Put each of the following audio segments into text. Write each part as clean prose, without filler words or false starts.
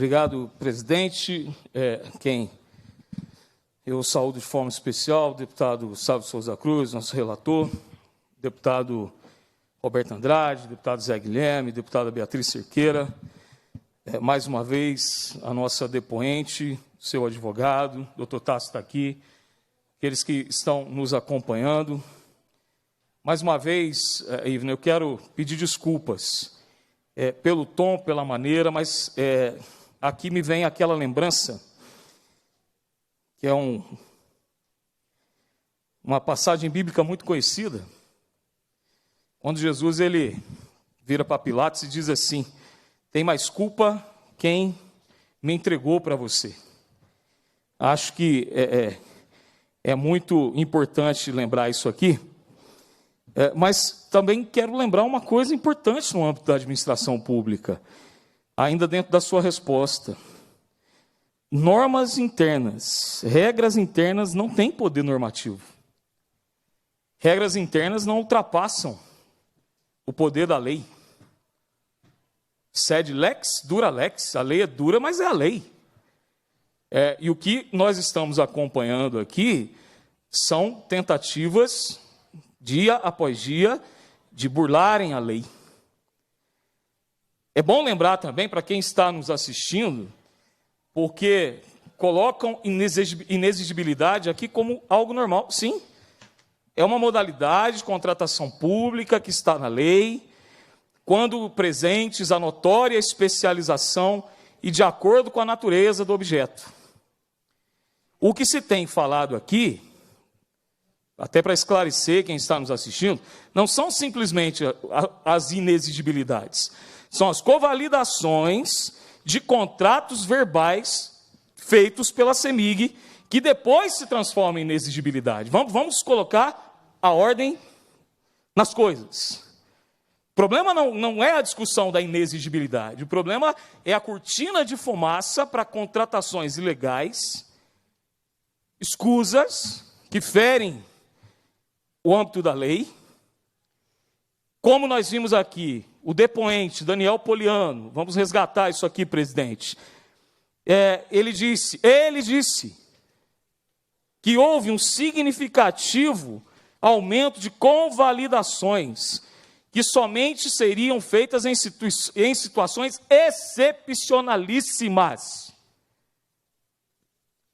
Obrigado, presidente. Quem eu saúdo de forma especial, o deputado Gustavo Souza Cruz, nosso relator, deputado Roberto Andrade, deputado Zé Guilherme, deputada Beatriz Cerqueira, mais uma vez a nossa depoente, seu advogado, doutor Tássio está aqui, aqueles que estão nos acompanhando. Mais uma vez, Ivna, eu quero pedir desculpas pelo tom, pela maneira, mas aqui me vem aquela lembrança, que é uma passagem bíblica muito conhecida, quando Jesus ele vira para Pilatos e diz assim: tem mais culpa quem me entregou para você. Acho que é muito importante lembrar isso aqui, mas também quero lembrar uma coisa importante no âmbito da administração pública, ainda dentro da sua resposta. Normas internas, regras internas não têm poder normativo. Regras internas não ultrapassam o poder da lei. Sed lex, dura lex. A lei é dura, mas é a lei. E o que nós estamos acompanhando aqui são tentativas, dia após dia, de burlarem a lei. É bom lembrar também, para quem está nos assistindo, porque colocam inexigibilidade aqui como algo normal. Sim, é uma modalidade de contratação pública que está na lei, quando presentes a notória especialização e de acordo com a natureza do objeto. O que se tem falado aqui, até para esclarecer quem está nos assistindo, não são simplesmente as inexigibilidades, são as convalidações de contratos verbais feitos pela CEMIG, que depois se transformam em inexigibilidade. Vamos colocar a ordem nas coisas. O problema não é a discussão da inexigibilidade, o problema é a cortina de fumaça para contratações ilegais, escusas, que ferem o âmbito da lei. Como nós vimos aqui, o depoente Daniel Poliano, vamos resgatar isso aqui, presidente, ele disse que houve um significativo aumento de convalidações que somente seriam feitas em situações excepcionalíssimas.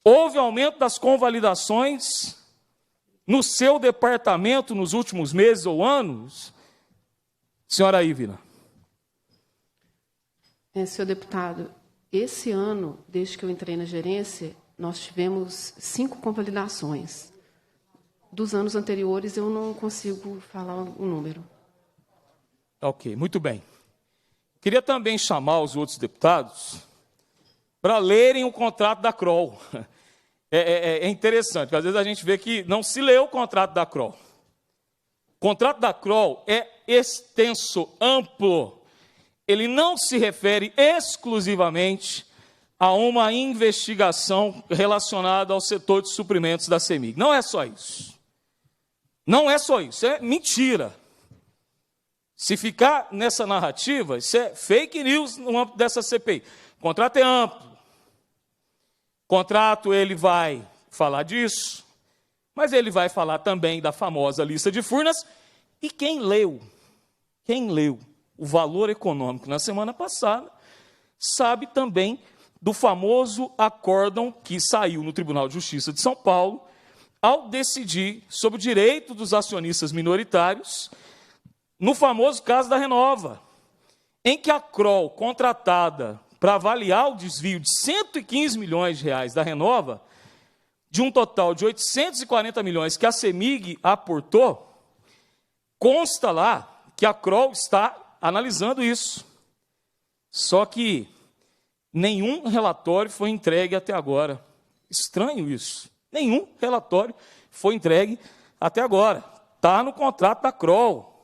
Houve aumento das convalidações no seu departamento nos últimos meses ou anos, senhora Ivna? Senhor deputado, esse ano, desde que eu entrei na gerência, nós tivemos 5 convalidações. Dos anos anteriores, eu não consigo falar o número. Ok, muito bem. Queria também chamar os outros deputados para lerem o contrato da CROL. É interessante, porque às vezes a gente vê que não se leu o contrato da CROL. O contrato da CROL é extenso, amplo. Ele não se refere exclusivamente a uma investigação relacionada ao setor de suprimentos da CEMIG. Não é só isso. Não é só isso, é mentira. Se ficar nessa narrativa, isso é fake news no âmbito dessa CPI. O contrato é amplo. O contrato ele vai falar disso, mas ele vai falar também da famosa lista de Furnas. E quem leu o valor econômico na semana passada, sabe também do famoso acórdão que saiu no Tribunal de Justiça de São Paulo, ao decidir sobre o direito dos acionistas minoritários, no famoso caso da Renova, em que a CROL, contratada para avaliar o desvio de 115 milhões de reais da Renova, de um total de 840 milhões que a CEMIG aportou, consta lá que a CROL está analisando isso. Só que nenhum relatório foi entregue até agora. Estranho isso. Nenhum relatório foi entregue até agora. Está no contrato da CROL.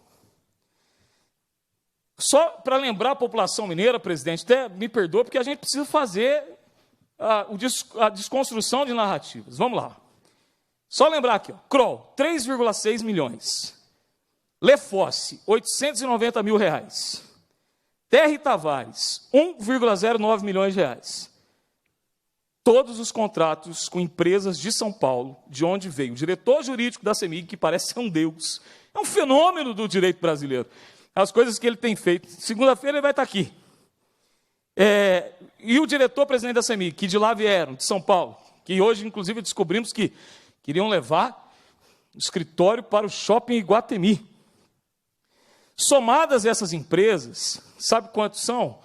Só para lembrar a população mineira, presidente, até me perdoa, porque a gente precisa fazer a desconstrução de narrativas. Vamos lá. Só lembrar aqui, ó, CROL, 3,6 milhões. Lefosse, 890 mil reais. Terra e Tavares, 1,09 milhões de reais. Todos os contratos com empresas de São Paulo, de onde veio o diretor jurídico da CEMIG, que parece ser um deus. É um fenômeno do direito brasileiro. As coisas que ele tem feito. Segunda-feira ele vai estar aqui. E o diretor-presidente da CEMIG, que de lá vieram, de São Paulo, que hoje, inclusive, descobrimos que queriam levar o escritório para o shopping Iguatemi. Somadas essas empresas, sabe quantos são?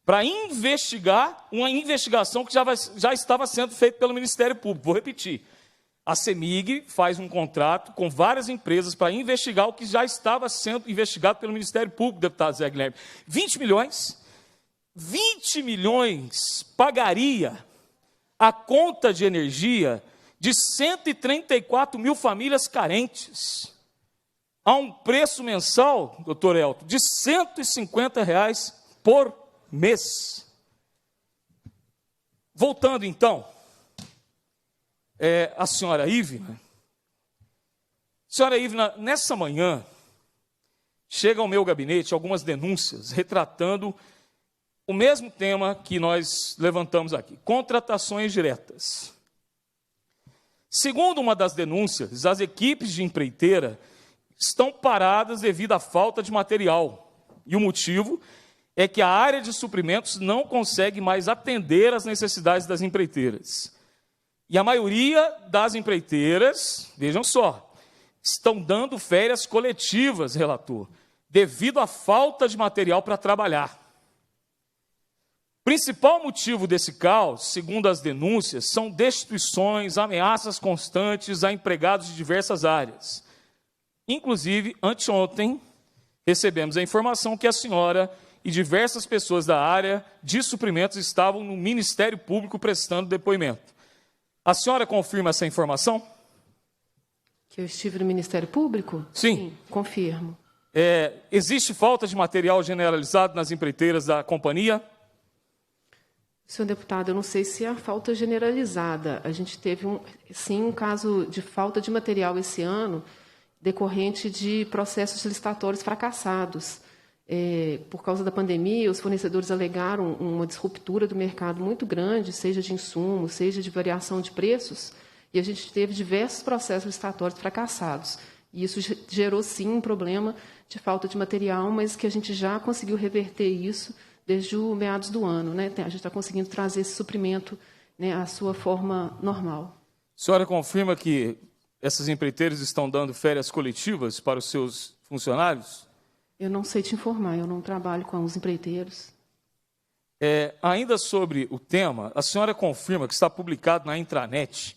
Para investigar uma investigação que já estava sendo feita pelo Ministério Público. Vou repetir. A CEMIG faz um contrato com várias empresas para investigar o que já estava sendo investigado pelo Ministério Público, deputado Zé Guilherme. 20 milhões? 20 milhões pagaria a conta de energia de 134 mil famílias carentes, a um preço mensal, doutor Elton, de R$ 150 por mês. Voltando, então, a senhora Ivna. Senhora Ivna, nessa manhã, chega ao meu gabinete algumas denúncias retratando o mesmo tema que nós levantamos aqui, contratações diretas. Segundo uma das denúncias, as equipes de empreiteira estão paradas devido à falta de material. E o motivo é que a área de suprimentos não consegue mais atender às necessidades das empreiteiras. E a maioria das empreiteiras, vejam só, estão dando férias coletivas, relator, devido à falta de material para trabalhar. O principal motivo desse caos, segundo as denúncias, são destituições, ameaças constantes a empregados de diversas áreas. Inclusive, anteontem, recebemos a informação que a senhora e diversas pessoas da área de suprimentos estavam no Ministério Público prestando depoimento. A senhora confirma essa informação? Que eu estive no Ministério Público? Sim. Confirmo. Existe falta de material generalizado nas empreiteiras da companhia? Senhor deputado, eu não sei se é a falta generalizada. A gente teve, um caso de falta de material esse ano, decorrente de processos licitatórios fracassados. Por causa da pandemia, os fornecedores alegaram uma disruptura do mercado muito grande, seja de insumos, seja de variação de preços, e a gente teve diversos processos licitatórios fracassados. E isso gerou, sim, um problema de falta de material, mas que a gente já conseguiu reverter isso desde o meados do ano, né? A gente está conseguindo trazer esse suprimento, né, à sua forma normal. A senhora confirma que essas empreiteiras estão dando férias coletivas para os seus funcionários? Eu não sei te informar, eu não trabalho com os empreiteiros. Ainda sobre o tema, a senhora confirma que está publicado na intranet,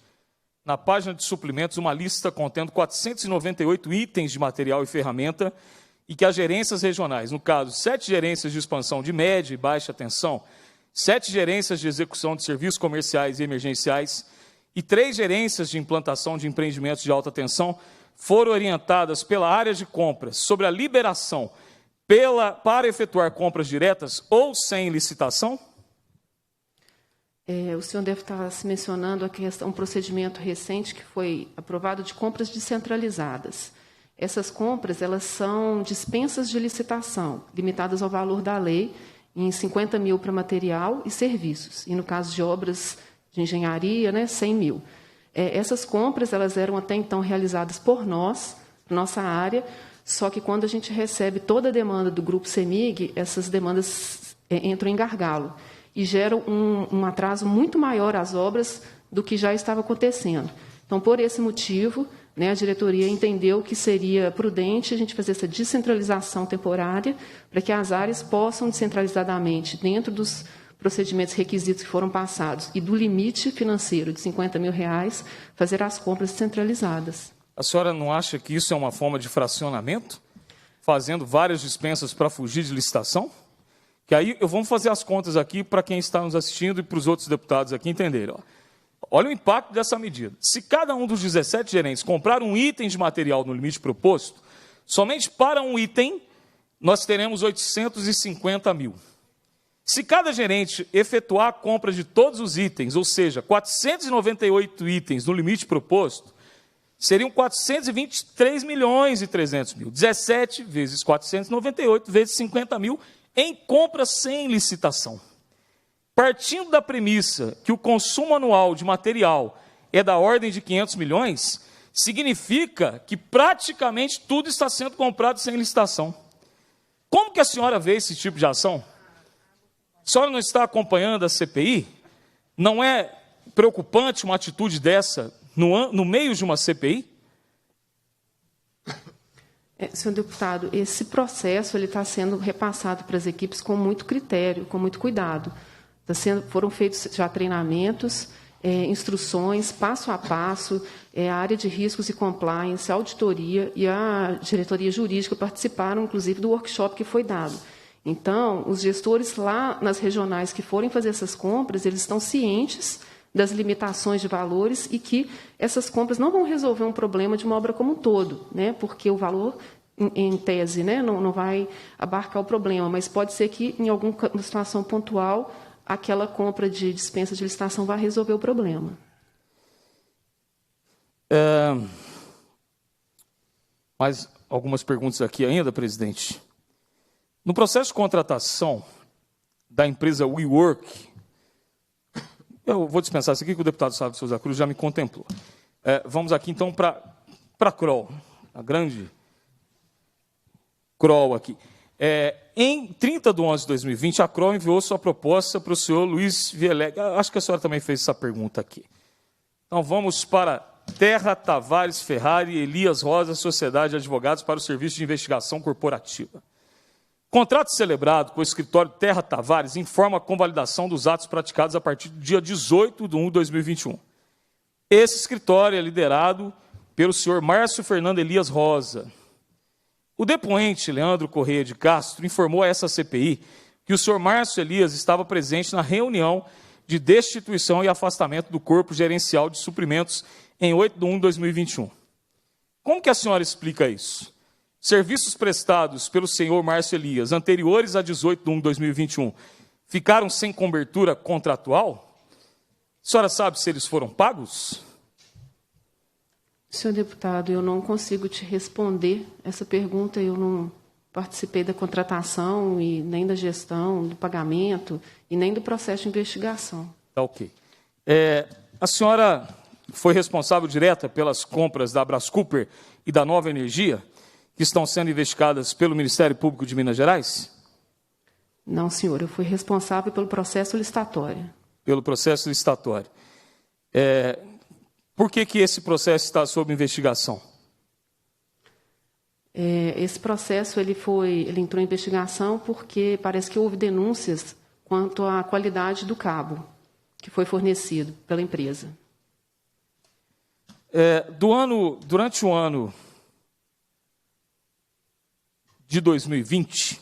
na página de suprimentos, uma lista contendo 498 itens de material e ferramenta, e que as gerências regionais, no caso, 7 gerências de expansão de média e baixa tensão, 7 gerências de execução de serviços comerciais e emergenciais e 3 gerências de implantação de empreendimentos de alta tensão foram orientadas pela área de compras sobre a liberação para efetuar compras diretas ou sem licitação? O senhor deve estar se mencionando um procedimento recente que foi aprovado de compras descentralizadas. Essas compras, elas são dispensas de licitação, limitadas ao valor da lei, em 50 mil para material e serviços. E, no caso de obras de engenharia, 100 mil. Essas compras, elas eram até então realizadas por nós, nossa área, só que quando a gente recebe toda a demanda do Grupo CEMIG, essas demandas entram em gargalo e geram um atraso muito maior às obras do que já estava acontecendo. Então, por esse motivo, a diretoria entendeu que seria prudente a gente fazer essa descentralização temporária para que as áreas possam, descentralizadamente, dentro dos procedimentos requisitos que foram passados e do limite financeiro de 50 mil reais, fazer as compras descentralizadas. A senhora não acha que isso é uma forma de fracionamento? Fazendo várias dispensas para fugir de licitação? Que aí, vamos fazer as contas aqui para quem está nos assistindo e para os outros deputados aqui entenderem. Olha o impacto dessa medida. Se cada um dos 17 gerentes comprar um item de material no limite proposto, somente para um item, nós teremos 850 mil. Se cada gerente efetuar a compra de todos os itens, ou seja, 498 itens no limite proposto, seriam 423 milhões e 300 mil. 17 vezes 498 vezes 50 mil em compras sem licitação. Partindo da premissa que o consumo anual de material é da ordem de 500 milhões, significa que praticamente tudo está sendo comprado sem licitação. Como que a senhora vê esse tipo de ação? A senhora não está acompanhando a CPI? Não é preocupante uma atitude dessa no meio de uma CPI? Senhor deputado, esse processo está sendo repassado para as equipes com muito critério, com muito cuidado. Foram feitos já treinamentos, instruções, passo a passo, a área de riscos e compliance, a auditoria e a diretoria jurídica participaram, inclusive, do workshop que foi dado. Então, os gestores lá nas regionais que forem fazer essas compras, eles estão cientes das limitações de valores e que essas compras não vão resolver um problema de uma obra como um todo, né? Porque o valor, em tese, né, não vai abarcar o problema, mas pode ser que, em alguma situação pontual, aquela compra de dispensa de licitação vai resolver o problema. Mais algumas perguntas aqui ainda, presidente. No processo de contratação da empresa WeWork, eu vou dispensar isso aqui, que o deputado Sávio de Souza Cruz já me contemplou. Vamos aqui, então, para a Kroll, a grande Kroll aqui. Em 30 de 11 de 2020, a Kroll enviou sua proposta para o senhor Luiz Vieleg. Acho que a senhora também fez essa pergunta aqui. Então, vamos para Terra Tavares Ferrari e Elias Rosa, Sociedade de Advogados para o Serviço de Investigação Corporativa. Contrato celebrado com o escritório Terra Tavares informa a convalidação dos atos praticados a partir do dia 18 de 1 de 2021. Esse escritório é liderado pelo senhor Márcio Fernando Elias Rosa. O depoente, Leandro Correia de Castro, informou a essa CPI que o senhor Márcio Elias estava presente na reunião de destituição e afastamento do Corpo Gerencial de Suprimentos em 8 de 1 de 2021. Como que a senhora explica isso? Serviços prestados pelo senhor Márcio Elias, anteriores a 18 de 1 de 2021, ficaram sem cobertura contratual? A senhora sabe se eles foram pagos? Senhor deputado, eu não consigo te responder essa pergunta. Eu não participei da contratação, e nem da gestão, do pagamento, e nem do processo de investigação. Tá ok. A senhora foi responsável direta pelas compras da Brás Cooper e da Nova Energia, que estão sendo investigadas pelo Ministério Público de Minas Gerais? Não, senhor. Eu fui responsável pelo processo licitatório. Pelo processo licitatório. Por que esse processo está sob investigação? Esse processo ele entrou em investigação porque parece que houve denúncias quanto à qualidade do cabo que foi fornecido pela empresa. Durante o ano de 2020,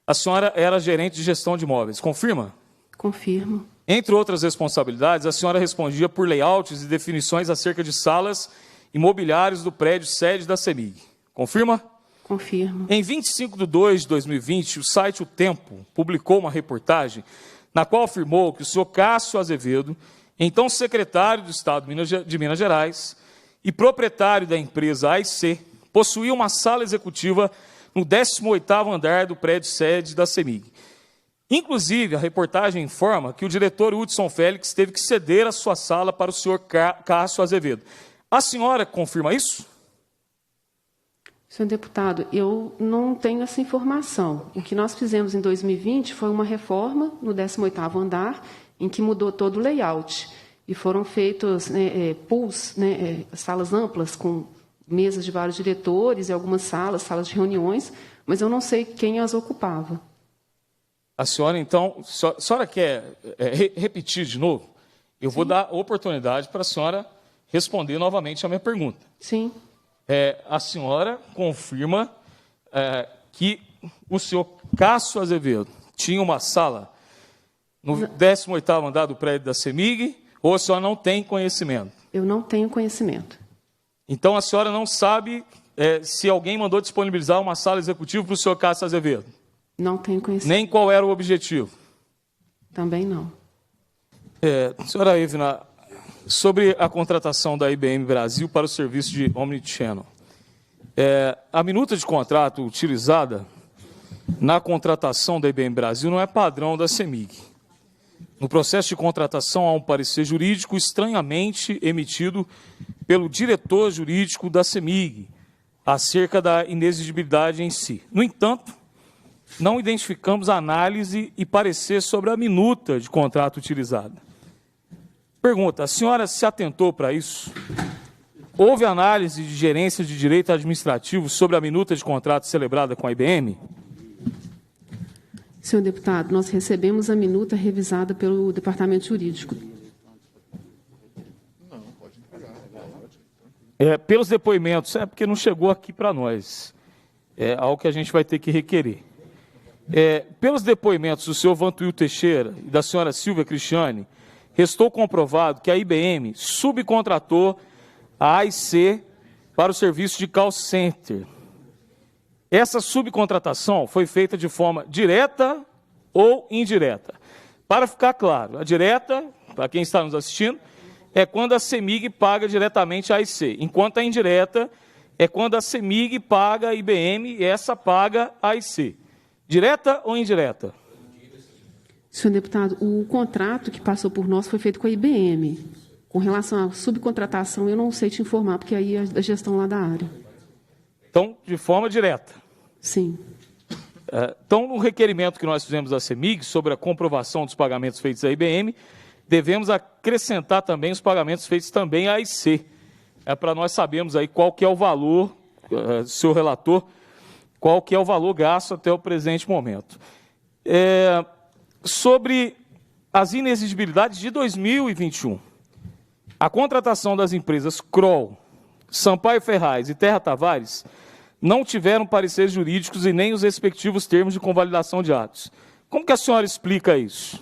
a senhora era gerente de gestão de imóveis, confirma? Confirmo. Entre outras responsabilidades, a senhora respondia por layouts e definições acerca de salas e mobiliários do prédio sede da CEMIG. Confirma? Confirmo. Em 25 de 2 de 2020, o site O Tempo publicou uma reportagem na qual afirmou que o senhor Cássio Azevedo, então secretário do Estado de Minas Gerais e proprietário da empresa AIC, possuía uma sala executiva no 18º andar do prédio sede da CEMIG. Inclusive, a reportagem informa que o diretor Hudson Félix teve que ceder a sua sala para o senhor Cássio Azevedo. A senhora confirma isso? Senhor deputado, eu não tenho essa informação. O que nós fizemos em 2020 foi uma reforma no 18º andar, em que mudou todo o layout. E foram feitos pools, salas amplas, com mesas de vários diretores e algumas salas de reuniões, mas eu não sei quem as ocupava. A senhora, então, a senhora quer repetir de novo? Eu Sim. Vou dar oportunidade para a senhora responder novamente a minha pergunta. Sim. A senhora confirma que o senhor Cássio Azevedo tinha uma sala no 18º andar do prédio da CEMIG, ou a senhora não tem conhecimento? Eu não tenho conhecimento. Então, a senhora não sabe se alguém mandou disponibilizar uma sala executiva para o senhor Cássio Azevedo? Não tenho conhecimento. Nem qual era o objetivo? Também não. Senhora Ivna, sobre a contratação da IBM Brasil para o serviço de Omnichannel. A minuta de contrato utilizada na contratação da IBM Brasil não é padrão da CEMIG. No processo de contratação há um parecer jurídico estranhamente emitido pelo diretor jurídico da CEMIG acerca da inexigibilidade em si. No entanto, não identificamos análise e parecer sobre a minuta de contrato utilizada. Pergunta: a senhora se atentou para isso? Houve análise de gerência de direito administrativo sobre a minuta de contrato celebrada com a IBM? Senhor deputado, nós recebemos a minuta revisada pelo Departamento Jurídico. Pelos depoimentos, porque não chegou aqui para nós. É algo que a gente vai ter que requerer. Pelos depoimentos do senhor Vantuil Teixeira e da senhora Silvia Cristiane, restou comprovado que a IBM subcontratou a AIC para o serviço de call center. Essa subcontratação foi feita de forma direta ou indireta. Para ficar claro, a direta, para quem está nos assistindo, é quando a CEMIG paga diretamente a AIC, enquanto a indireta é quando a CEMIG paga a IBM e essa paga a AIC. Direta ou indireta? Senhor deputado, o contrato que passou por nós foi feito com a IBM. Com relação à subcontratação, eu não sei te informar, porque aí é da gestão lá da área. Então, de forma direta? Sim. Então, no requerimento que nós fizemos à CEMIG sobre a comprovação dos pagamentos feitos à IBM, devemos acrescentar também os pagamentos feitos também à AIC. Para nós sabermos aí qual que é o valor, senhor relator, qual que é o valor gasto até o presente momento. Sobre as inexigibilidades de 2021, a contratação das empresas Kroll, Sampaio Ferraz e Terra Tavares não tiveram pareceres jurídicos e nem os respectivos termos de convalidação de atos. Como que a senhora explica isso?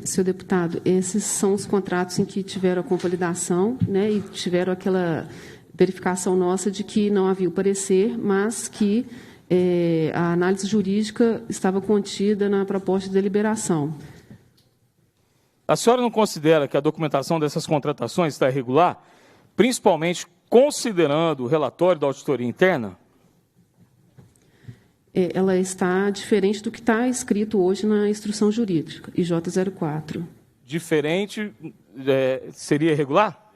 Senhor deputado, esses são os contratos em que tiveram a convalidação, né, e tiveram aquela verificação nossa de que não havia o parecer, mas que a análise jurídica estava contida na proposta de deliberação. A senhora não considera que a documentação dessas contratações está irregular, principalmente considerando o relatório da auditoria interna? Ela está diferente do que está escrito hoje na instrução jurídica, IJ04. Diferente seria irregular?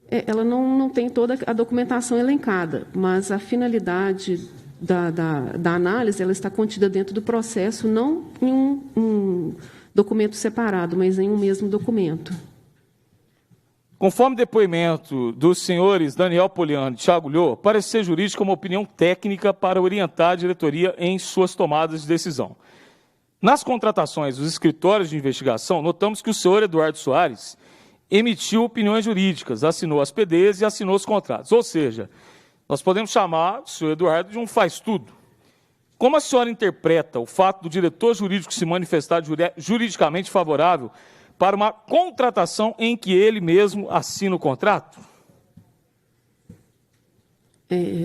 Ela não tem toda a documentação elencada, mas a finalidade da análise ela está contida dentro do processo, não em um documento separado, mas em um mesmo documento. Conforme depoimento dos senhores Daniel Poliano e Thiago Lhô, parecer jurídico é uma opinião técnica para orientar a diretoria em suas tomadas de decisão. Nas contratações dos escritórios de investigação, notamos que o senhor Eduardo Soares emitiu opiniões jurídicas, assinou as PDs e assinou os contratos. Ou seja, nós podemos chamar o senhor Eduardo de um faz-tudo. Como a senhora interpreta o fato do diretor jurídico se manifestar juridicamente favorável para uma contratação em que ele mesmo assina o contrato?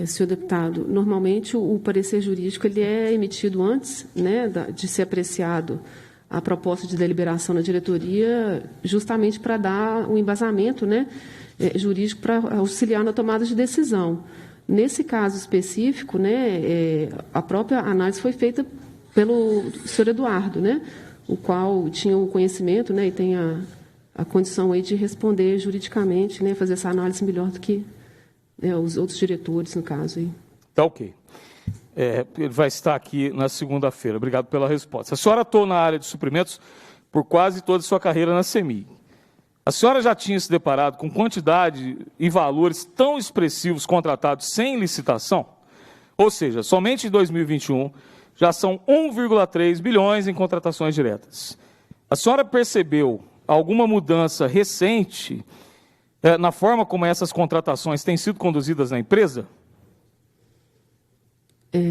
Senhor deputado, normalmente o parecer jurídico ele é emitido antes, né, de ser apreciado a proposta de deliberação na diretoria, justamente para dar um embasamento, né, jurídico para auxiliar na tomada de decisão. Nesse caso específico, né, a própria análise foi feita pelo senhor Eduardo, né, o qual tinha o conhecimento, né, e tem a condição aí de responder juridicamente, né, fazer essa análise melhor do que os outros diretores, no caso. Tá ok. Ele vai estar aqui na segunda-feira. Obrigado pela resposta. A senhora atuou na área de suprimentos por quase toda a sua carreira na CEMIG. A senhora já tinha se deparado com quantidade e valores tão expressivos contratados sem licitação? Ou seja, somente em 2021 já são 1,3 bilhões em contratações diretas. A senhora percebeu alguma mudança recente na forma como essas contratações têm sido conduzidas na empresa?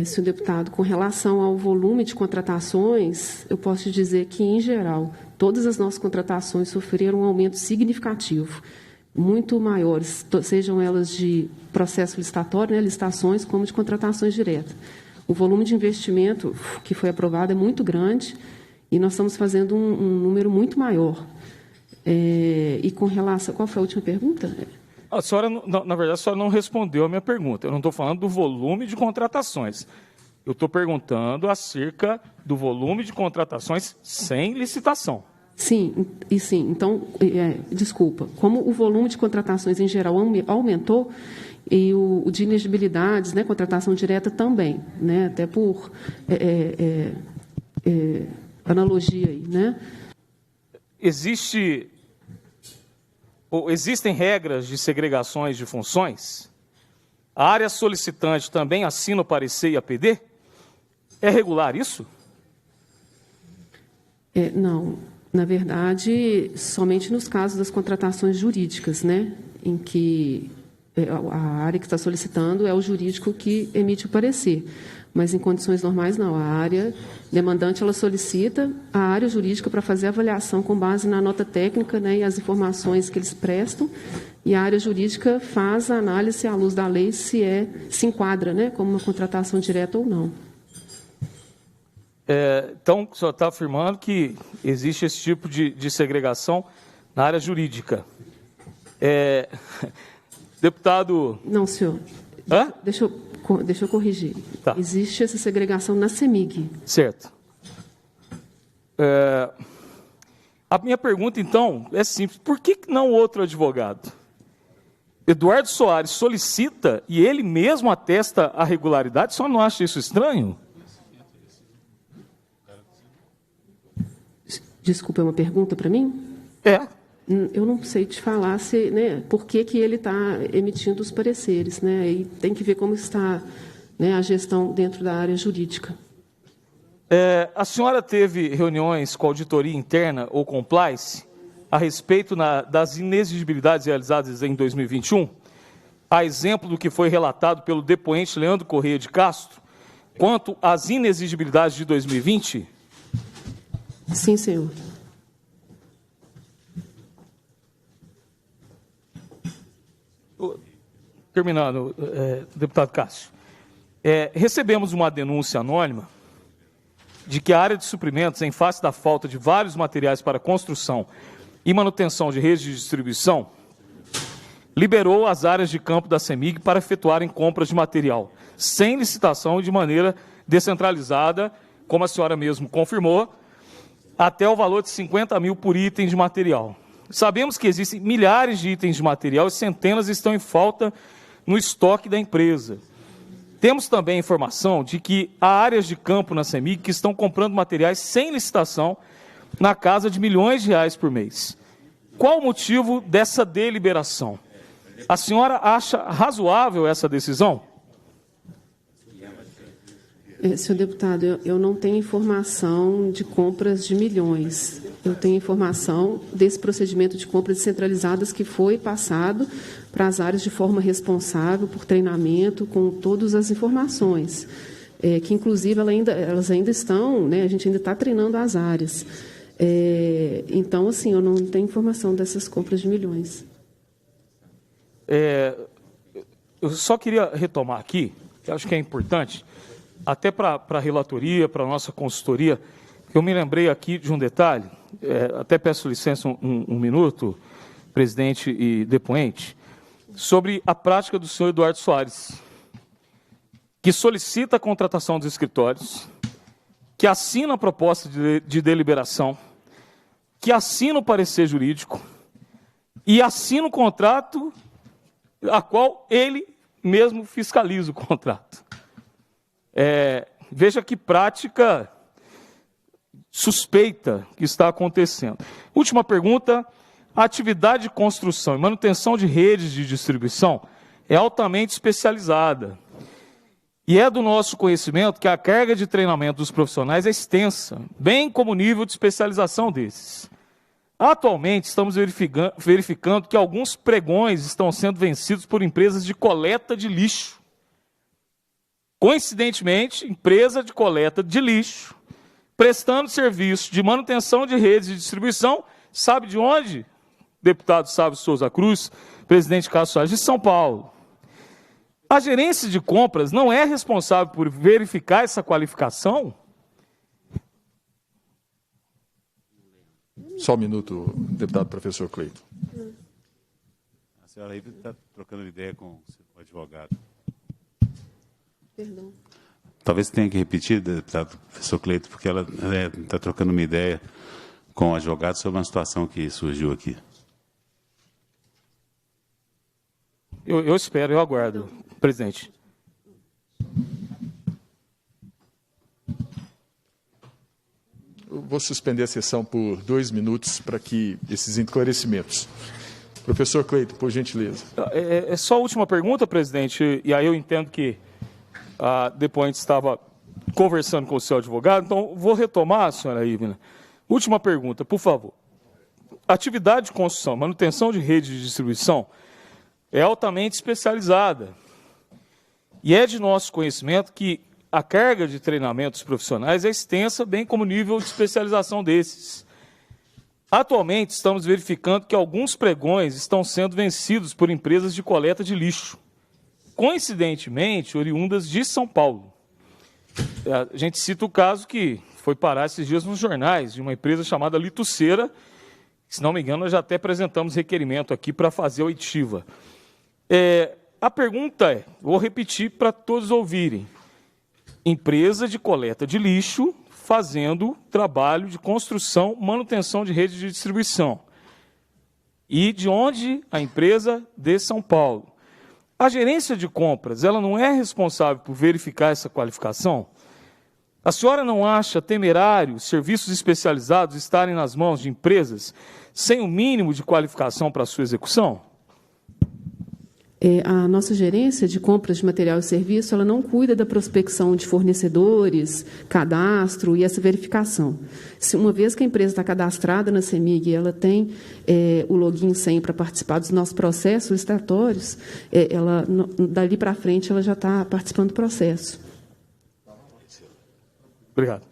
Senhor deputado, com relação ao volume de contratações, eu posso te dizer que, em geral, todas as nossas contratações sofreram um aumento significativo, muito maiores, sejam elas de processo licitatório, né, licitações, como de contratações diretas. O volume de investimento que foi aprovado é muito grande e nós estamos fazendo um número muito maior. E com relação... Qual foi a última pergunta? A senhora, na verdade, a senhora não respondeu a minha pergunta. Eu não estou falando do volume de contratações. Eu estou perguntando acerca do volume de contratações sem licitação. Sim, e sim. Então, desculpa, como o volume de contratações em geral aumentou, e o de inegibilidades, né, contratação direta também, né, até por analogia aí, né? Existem regras de segregações de funções? A área solicitante também assina o parecer e a PD? É regular isso? Não. Na verdade, somente nos casos das contratações jurídicas, né, em que a área que está solicitando é o jurídico que emite o parecer. Mas, em condições normais, não. A área demandante ela solicita a área jurídica para fazer a avaliação com base na nota técnica, né, e as informações que eles prestam, e a área jurídica faz a análise à luz da lei se enquadra, né, como uma contratação direta ou não. Então, o senhor está afirmando que existe esse tipo de segregação na área jurídica. Deputado... Não, senhor. Hã? Deixa eu corrigir. Tá. Existe essa segregação na CEMIG. Certo. A minha pergunta, então, é simples. Por que não outro advogado? Eduardo Soares solicita e ele mesmo atesta a regularidade? O senhor não acha isso estranho? Desculpa, é uma pergunta para mim? Eu não sei te falar por que ele está emitindo os pareceres, né? E tem que ver como está, né, a gestão dentro da área jurídica. A senhora teve reuniões com a auditoria interna ou compliance a respeito das inexigibilidades realizadas em 2021? A exemplo do que foi relatado pelo depoente Leandro Correia de Castro, quanto às inexigibilidades de 2020? Sim, senhor. Terminando, deputado Cássio. Recebemos uma denúncia anônima de que a área de suprimentos, em face da falta de vários materiais para construção e manutenção de redes de distribuição, liberou as áreas de campo da CEMIG para efetuarem compras de material, sem licitação e de maneira descentralizada, como a senhora mesmo confirmou, até o valor de 50 mil por item de material. Sabemos que existem milhares de itens de material e centenas estão em falta no estoque da empresa. Temos também informação de que há áreas de campo na CEMIG que estão comprando materiais sem licitação na casa de milhões de reais por mês. Qual o motivo dessa deliberação? A senhora acha razoável essa decisão? Senhor deputado, eu não tenho informação de compras de milhões. Eu tenho informação desse procedimento de compras descentralizadas que foi passado para as áreas de forma responsável, por treinamento, com todas as informações, que inclusive elas ainda estão, né, a gente ainda está treinando as áreas. Então, assim, eu não tenho informação dessas compras de milhões. Eu só queria retomar aqui, que acho que é importante, até para a relatoria, para a nossa consultoria, eu me lembrei aqui de um detalhe, até peço licença um minuto, presidente e depoente, sobre a prática do senhor Eduardo Soares, que solicita a contratação dos escritórios, que assina a proposta de deliberação, que assina o parecer jurídico e assina o contrato a qual ele mesmo fiscaliza o contrato. Veja que prática suspeita que está acontecendo. Última pergunta. A atividade de construção e manutenção de redes de distribuição é altamente especializada. E é do nosso conhecimento que a carga de treinamento dos profissionais é extensa, bem como o nível de especialização desses. Atualmente, estamos verificando que alguns pregões estão sendo vencidos por empresas de coleta de lixo. Coincidentemente, empresa de coleta de lixo, prestando serviço de manutenção de redes de distribuição, sabe de onde? Deputado Sávio Souza Cruz, presidente Cássio Soares, de São Paulo. A gerência de compras não é responsável por verificar essa qualificação? Só um minuto, deputado professor Cleiton. A senhora aí está trocando ideia com o advogado. Perdão. Talvez tenha que repetir, deputado professor Cleito, porque ela está trocando uma ideia com o advogado sobre uma situação que surgiu aqui. Eu espero, eu aguardo, presidente. Eu vou suspender a sessão por 2 minutos para que esses esclarecimentos. Professor Cleito, por gentileza. É só a última pergunta, presidente, e aí eu entendo que a depoente estava conversando com o seu advogado, então vou retomar, senhora Ivna. Última pergunta, por favor. Atividade de construção, manutenção de rede de distribuição é altamente especializada. E é de nosso conhecimento que a carga de treinamentos profissionais é extensa, bem como o nível de especialização desses. Atualmente, estamos verificando que alguns pregões estão sendo vencidos por empresas de coleta de lixo, coincidentemente, oriundas de São Paulo. A gente cita o caso que foi parar esses dias nos jornais, de uma empresa chamada Lituceira, que, se não me engano, nós já até apresentamos requerimento aqui para fazer a oitiva. A pergunta é, vou repetir para todos ouvirem, empresa de coleta de lixo fazendo trabalho de construção, manutenção de rede de distribuição. E de onde? A empresa de São Paulo. A gerência de compras, ela não é responsável por verificar essa qualificação? A senhora não acha temerário serviços especializados estarem nas mãos de empresas sem o mínimo de qualificação para a sua execução? A nossa gerência de compras de material e serviço, ela não cuida da prospecção de fornecedores, cadastro e essa verificação. Uma vez que a empresa está cadastrada na CEMIG e ela tem o login e senha para participar dos nossos processos licitatórios, ela, dali para frente ela já está participando do processo. Obrigado.